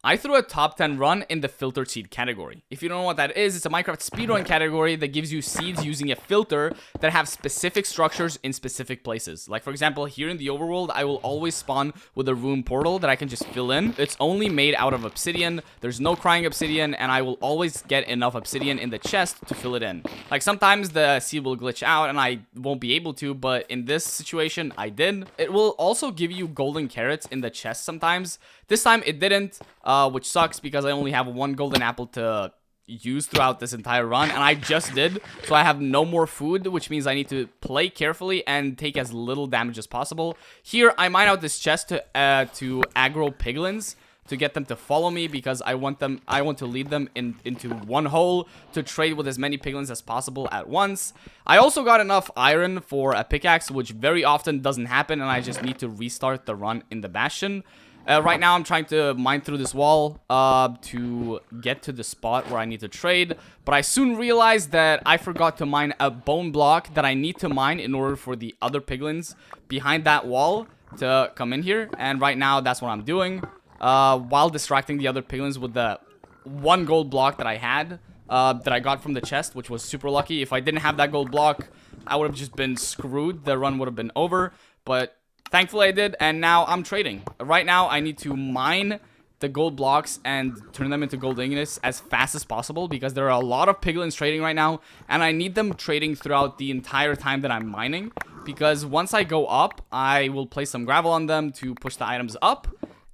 I threw a top 10 run in the filtered seed category. If you don't know what that is, it's a Minecraft speedrun category that gives you seeds using a filter that have specific structures in specific places. Like, for example, here in the overworld, I will always spawn with a rune portal that I can just fill in. It's only made out of obsidian. There's no crying obsidian, and I will always get enough obsidian in the chest to fill it in. Like, sometimes the seed will glitch out and I won't be able to, but in this situation, I did. It will also give you golden carrots in the chest sometimes. This time, it didn't. Which sucks because I only have one golden apple to use throughout this entire run, and I just did, so I have no more food, which means I need to play carefully and take as little damage as possible. Here, I mine out this chest to aggro piglins, to get them to follow me, because I want to lead them into one hole to trade with as many piglins as possible at once. I also got enough iron for a pickaxe, which very often doesn't happen, and I just need to restart the run in the Bastion. Right now, I'm trying to mine through this wall to get to the spot where I need to trade. But I soon realized that I forgot to mine a bone block that I need to mine in order for the other piglins behind that wall to come in here. And right now, that's what I'm doing. While distracting the other piglins with the one gold block that I had, that I got from the chest, which was super lucky. If I didn't have that gold block, I would have just been screwed. The run would have been over. But thankfully I did, and now I'm trading. Right now, I need to mine the gold blocks and turn them into gold ingots as fast as possible, because there are a lot of piglins trading right now, and I need them trading throughout the entire time that I'm mining, because once I go up, I will place some gravel on them to push the items up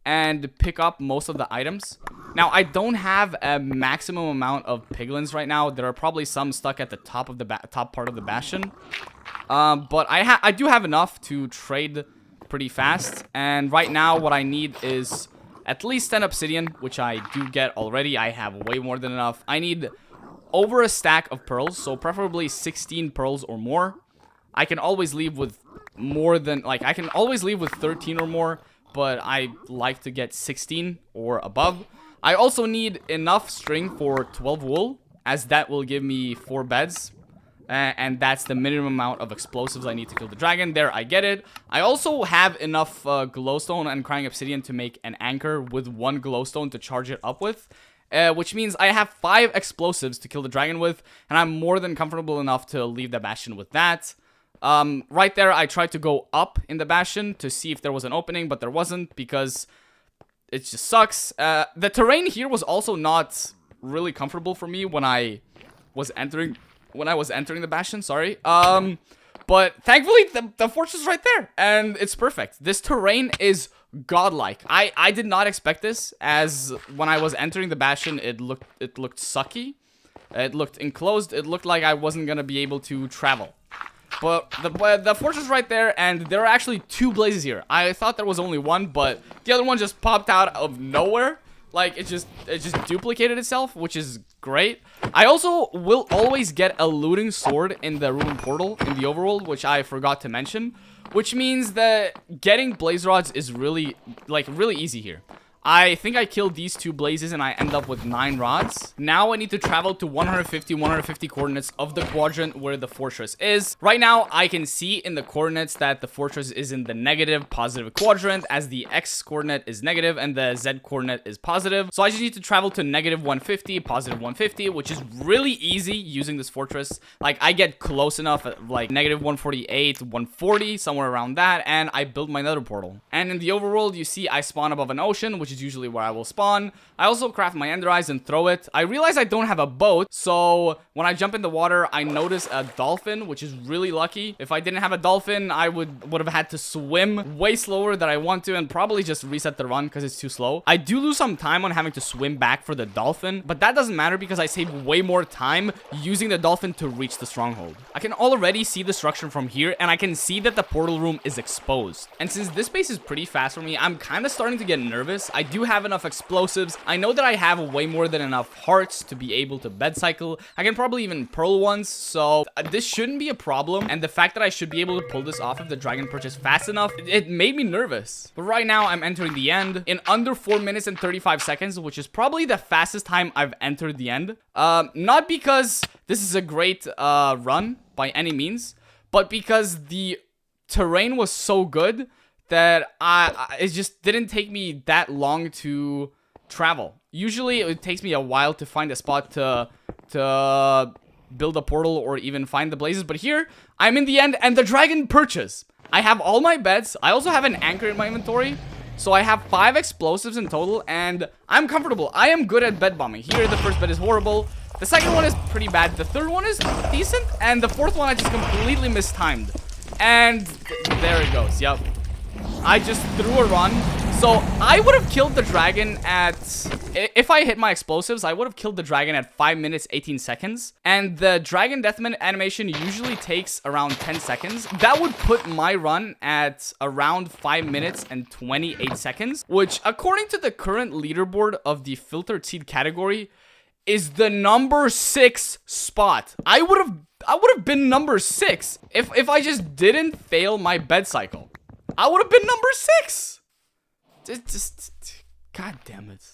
and pick up most of the items. Now, I don't have a maximum amount of piglins right now. There are probably some stuck at the top of the top part of the Bastion, but I do have enough to trade pretty fast. And right now, what I need is at least 10 obsidian, which I do get already. I have way more than enough. I need over a stack of pearls, so preferably 16 pearls or more. I can always leave with more than, like, I can always leave with 13 or more, but I like to get 16 or above. I also need enough string for 12 wool, as that will give me 4 beds. And that's the minimum amount of explosives I need to kill the dragon. There, I get it. I also have enough glowstone and crying obsidian to make an anchor with 1 glowstone to charge it up with. Which means I have 5 explosives to kill the dragon with, and I'm more than comfortable enough to leave the Bastion with that. Right there, I tried to go up in the Bastion to see if there was an opening, but there wasn't, because it just sucks. The terrain here was also not really comfortable for me when I was entering the Bastion, sorry. But thankfully, the fortress is right there, and it's perfect. This terrain is godlike. I did not expect this, as when I was entering the Bastion, it looked sucky. It looked enclosed. It looked like I wasn't gonna be able to travel. But the fortress is right there, and there are actually 2 blazes here. I thought there was only one, but the other one just popped out of nowhere. Like, it just duplicated itself, which is great. I also will always get a looting sword in the rune portal in the overworld, which I forgot to mention. Which means that getting blaze rods is really easy here. I think I killed these 2 blazes and I end up with 9 rods. Now I need to travel to 150 coordinates of the quadrant where the fortress is. Right now, I can see in the coordinates that the fortress is in the negative positive quadrant, as the X coordinate is negative and the Z coordinate is positive. So I just need to travel to negative 150, positive 150, which is really easy using this fortress. Like, I get close enough at like negative 148, 140, somewhere around that, and I build my nether portal. And in the overworld, you see I spawn above an ocean, which is usually where I will spawn. I also craft my ender eyes and throw it. I realize I don't have a boat, so when I jump in the water, I notice a dolphin, which is really lucky. If I didn't have a dolphin, I would have had to swim way slower than I want to, and probably just reset the run because it's too slow. I do lose some time on having to swim back for the dolphin, but that doesn't matter because I save way more time using the dolphin to reach the stronghold. I can already see the structure from here, and I can see that the portal room is exposed. And since this base is pretty fast for me, I'm kind of starting to get nervous. I do have enough explosives. I know that I have way more than enough hearts to be able to bed cycle. I can probably even pearl ones, so this shouldn't be a problem. And the fact that I should be able to pull this off if the dragon perches fast enough, it made me nervous. But right now, I'm entering the end in under 4 minutes and 35 seconds, which is probably the fastest time I've entered the end. Not because this is a great run by any means, but because the terrain was so good that it just didn't take me that long to travel. Usually it takes me a while to find a spot to build a portal or even find the blazes, but here I'm in the end and the dragon perches. I have all my beds. I also have an anchor in my inventory, so I have 5 explosives in total, and I'm comfortable. I am good at bed bombing. Here the first bed is horrible, the second one is pretty bad, the third one is decent, and the fourth one I just completely mistimed, and there it goes. Yep, I just threw a run. So I would have killed the dragon at, if I hit my explosives, I would have killed the dragon at 5 minutes 18 seconds. And the dragon deathman animation usually takes around 10 seconds. That would put my run at around 5 minutes and 28 seconds, which according to the current leaderboard of the filtered seed category is the number 6 spot. I would have been number 6 if I just didn't fail my bed cycle. I would have been number 6. Just, God damn it.